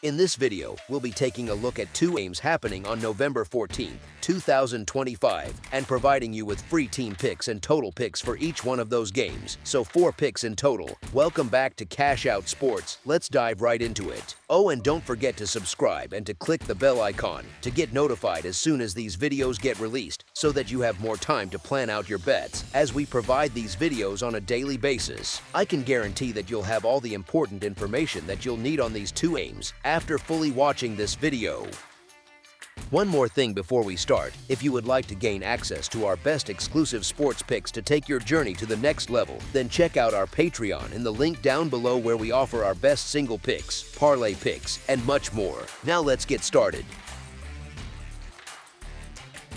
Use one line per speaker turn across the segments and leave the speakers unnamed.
In this video, we'll be taking a look at two games happening on November 14, 2025, and providing you with free team picks and total picks for each one of those games, so 4 picks in total. Welcome back to Cash Out Sports. Let's dive right into it. Oh, and don't forget to subscribe and to click the bell icon to get notified as soon as these videos get released, so that you have more time to plan out your bets as we provide these videos on a daily basis. I can guarantee that you'll have all the important information that you'll need on these two games after fully watching this video. One more thing before we start: if you would like to gain access to our best exclusive sports picks to take your journey to the next level, then check out our Patreon in the link down below, where we offer our best single picks, parlay picks, and much more. Now let's get started.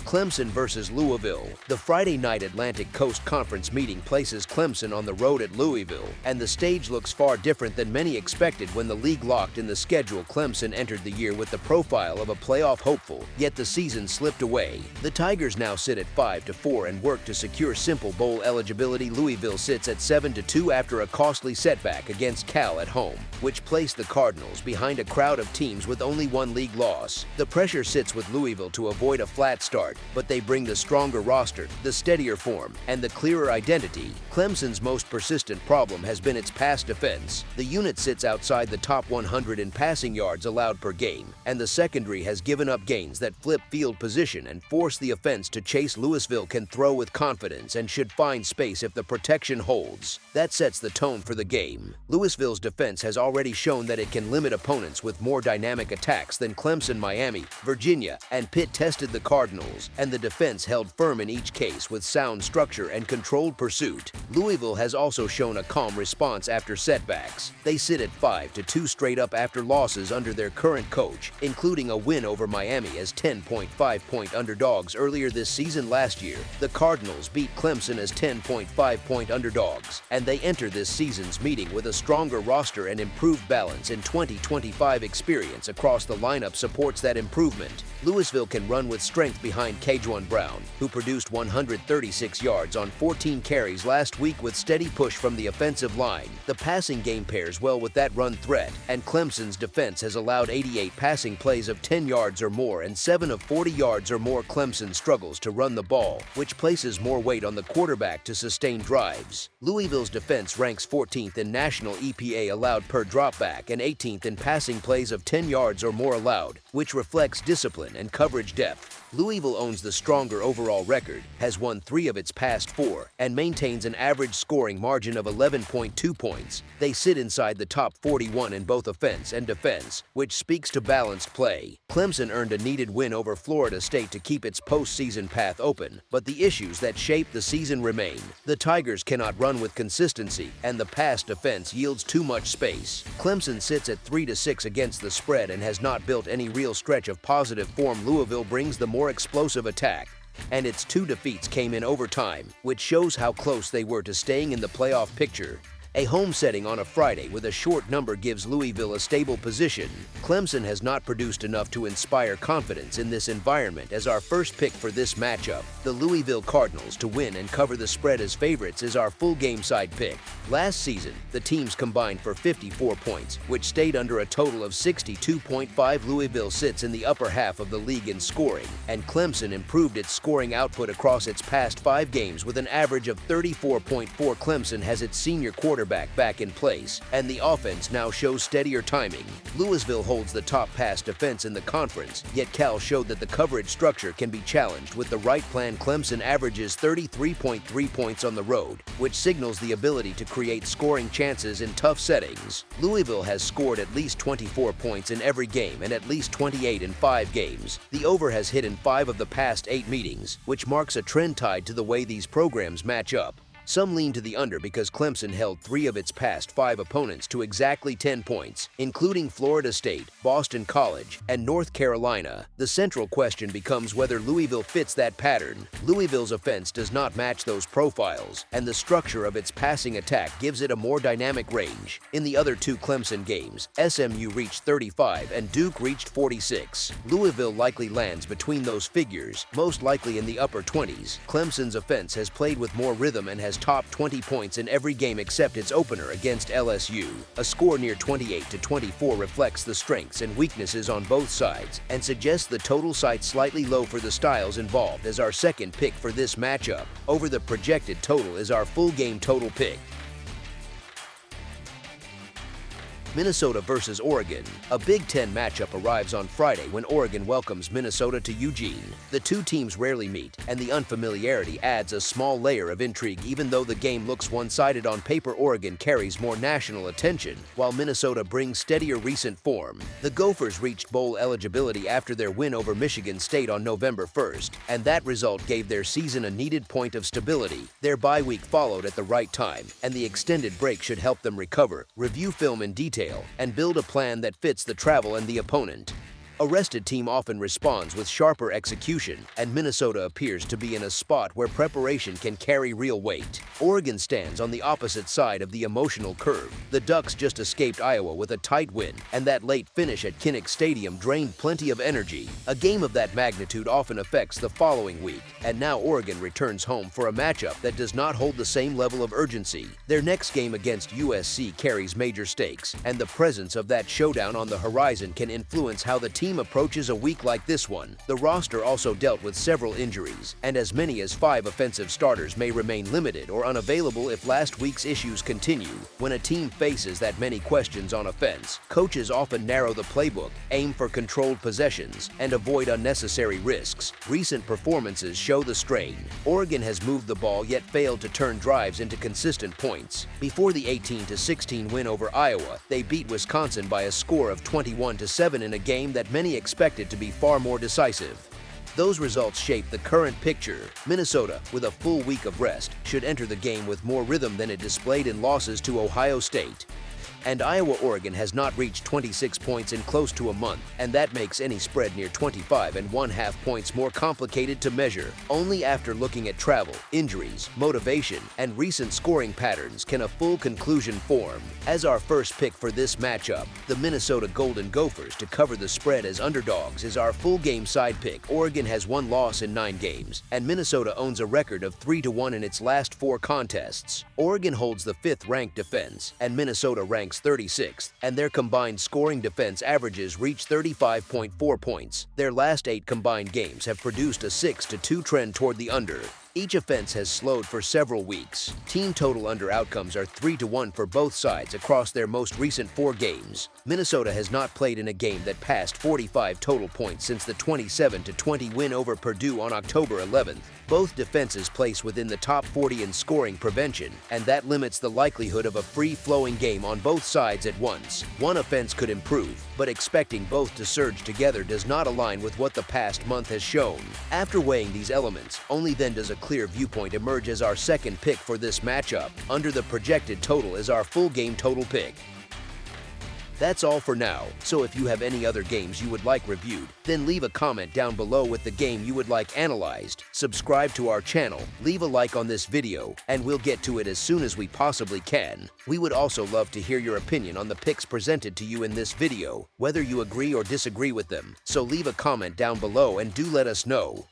Clemson versus Louisville. The Friday night Atlantic Coast Conference meeting places Clemson on the road at Louisville, and the stage looks far different than many expected when the league locked in the schedule. Clemson entered the year with the profile of a playoff hopeful, yet the season slipped away. The Tigers now sit at 5-4 and work to secure simple bowl eligibility. Louisville sits at 7-2 after a costly setback against Cal at home, which placed the Cardinals behind a crowd of teams with only one league loss. The pressure sits with Louisville to avoid a flat start, but they bring the stronger roster, the steadier form, and the clearer identity. Clemson's most persistent problem has been its pass defense. The unit sits outside the top 100 in passing yards allowed per game, and the secondary has given up gains that flip field position and force the offense to chase. Louisville can throw with confidence and should find space if the protection holds. That sets the tone for the game. Louisville's defense has already shown that it can limit opponents with more dynamic attacks than Clemson. Miami, Virginia, and Pitt tested the Cardinals, and the defense held firm in each case with sound structure and controlled pursuit. Louisville has also shown a calm response after setbacks. They sit at 5-2 straight up after losses under their current coach, including a win over Miami as 10.5-point underdogs earlier this season. Last year, the Cardinals beat Clemson as 10.5-point underdogs, and they enter this season's meeting with a stronger roster and improved balance in 2025. Experience across the lineup supports that improvement. Louisville can run with strength behind Cajuan Brown, who produced 136 yards on 14 carries last week with steady push from the offensive line. The passing game pairs well with that run threat, and Clemson's defense has allowed 88 passing plays of 10 yards or more and 7 of 40 yards or more. Clemson struggles to run the ball, which places more weight on the quarterback to sustain drives. Louisville's defense ranks 14th in national EPA allowed per dropback and 18th in passing plays of 10 yards or more allowed, which reflects discipline and coverage depth. Louisville owns the stronger overall record, has won 3 of its past 4, and maintains an average scoring margin of 11.2 points. They sit inside the top 41 in both offense and defense, which speaks to balanced play. Clemson earned a needed win over Florida State to keep its postseason path open, but the issues that shape the season remain. The Tigers cannot run with consistency, and the pass defense yields too much space. Clemson sits at 3-6 against the spread and has not built any real stretch of positive form. Louisville brings the more explosive attack, and its 2 defeats came in overtime, which shows how close they were to staying in the playoff picture. A home setting on a Friday with a short number gives Louisville a stable position. Clemson has not produced enough to inspire confidence in this environment. As our first pick for this matchup, the Louisville Cardinals to win and cover the spread as favorites is our full game side pick. Last season, the teams combined for 54 points, which stayed under a total of 62.5. Louisville sits in the upper half of the league in scoring, and Clemson improved its scoring output across its past 5 games with an average of 34.4. Clemson has its senior quarterback back in place, and the offense now shows steadier timing. Louisville holds the top pass defense in the conference, yet Cal showed that the coverage structure can be challenged. With the right plan, Clemson averages 33.3 points on the road, which signals the ability to create scoring chances in tough settings. Louisville has scored at least 24 points in every game and at least 28 in 5 games. The over has hit in 5 of the past 8 meetings, which marks a trend tied to the way these programs match up. Some lean to the under because Clemson held 3 of its past 5 opponents to exactly 10 points, including Florida State, Boston College, and North Carolina. The central question becomes whether Louisville fits that pattern. Louisville's offense does not match those profiles, and the structure of its passing attack gives it a more dynamic range. In the other 2 Clemson games, SMU reached 35 and Duke reached 46. Louisville likely lands between those figures, most likely in the upper 20s. Clemson's offense has played with more rhythm and has has topped 20 points in every game except its opener against LSU. A score near 28-24 reflects the strengths and weaknesses on both sides and suggests the total site slightly low for the styles involved as our second pick for this matchup. Over the projected total is our full game total pick. Minnesota versus Oregon. A Big Ten matchup arrives on Friday when Oregon welcomes Minnesota to Eugene. The two teams rarely meet, and the unfamiliarity adds a small layer of intrigue. Even though the game looks one-sided on paper, Oregon carries more national attention, while Minnesota brings steadier recent form. The Gophers reached bowl eligibility after their win over Michigan State on November 1st, and that result gave their season a needed point of stability. Their bye week followed at the right time, and the extended break should help them recover, review film in detail, and build a plan that fits the travel and the opponent. A rested team often responds with sharper execution, and Minnesota appears to be in a spot where preparation can carry real weight. Oregon stands on the opposite side of the emotional curve. The Ducks just escaped Iowa with a tight win, and that late finish at Kinnick Stadium drained plenty of energy. A game of that magnitude often affects the following week, and now Oregon returns home for a matchup that does not hold the same level of urgency. Their next game against USC carries major stakes, and the presence of that showdown on the horizon can influence how the team approaches a week like this one. The roster also dealt with several injuries, and as many as 5 offensive starters may remain limited or unavailable if last week's issues continue. When a team faces that many questions on offense, coaches often narrow the playbook, aim for controlled possessions, and avoid unnecessary risks. Recent performances show the strain. Oregon has moved the ball yet failed to turn drives into consistent points. Before the 18-16 win over Iowa, they beat Wisconsin by a score of 21-7 in a game that many expected to be far more decisive. Those results shape the current picture. Minnesota, with a full week of rest, should enter the game with more rhythm than it displayed in losses to Ohio State. And Iowa-Oregon has not reached 26 points in close to a month, and that makes any spread near 25.5 points more complicated to measure. Only after looking at travel, injuries, motivation, and recent scoring patterns can a full conclusion form. As our first pick for this matchup, the Minnesota Golden Gophers to cover the spread as underdogs is our full game side pick. Oregon has 1 loss in 9 games, and Minnesota owns a record of 3-1 in its last 4 contests. Oregon holds the 5th-ranked defense, and Minnesota ranks 36th, and their combined scoring defense averages reach 35.4 points. Their last 8 combined games have produced a 6-2 trend toward the under. Each offense has slowed for several weeks. Team total under outcomes are 3-1 for both sides across their most recent 4 games. Minnesota has not played in a game that passed 45 total points since the 27-20 win over Purdue on October 11th. Both defenses place within the top 40 in scoring prevention, and that limits the likelihood of a free-flowing game on both sides at once. One offense could improve, but expecting both to surge together does not align with what the past month has shown. After weighing these elements, only then does a clear viewpoint emerge as our second pick for this matchup. Under the projected total is our full game total pick. That's all for now, so if you have any other games you would like reviewed, then leave a comment down below with the game you would like analyzed. Subscribe to our channel, leave a like on this video, and we'll get to it as soon as we possibly can. We would also love to hear your opinion on the picks presented to you in this video, whether you agree or disagree with them, so leave a comment down below and do let us know.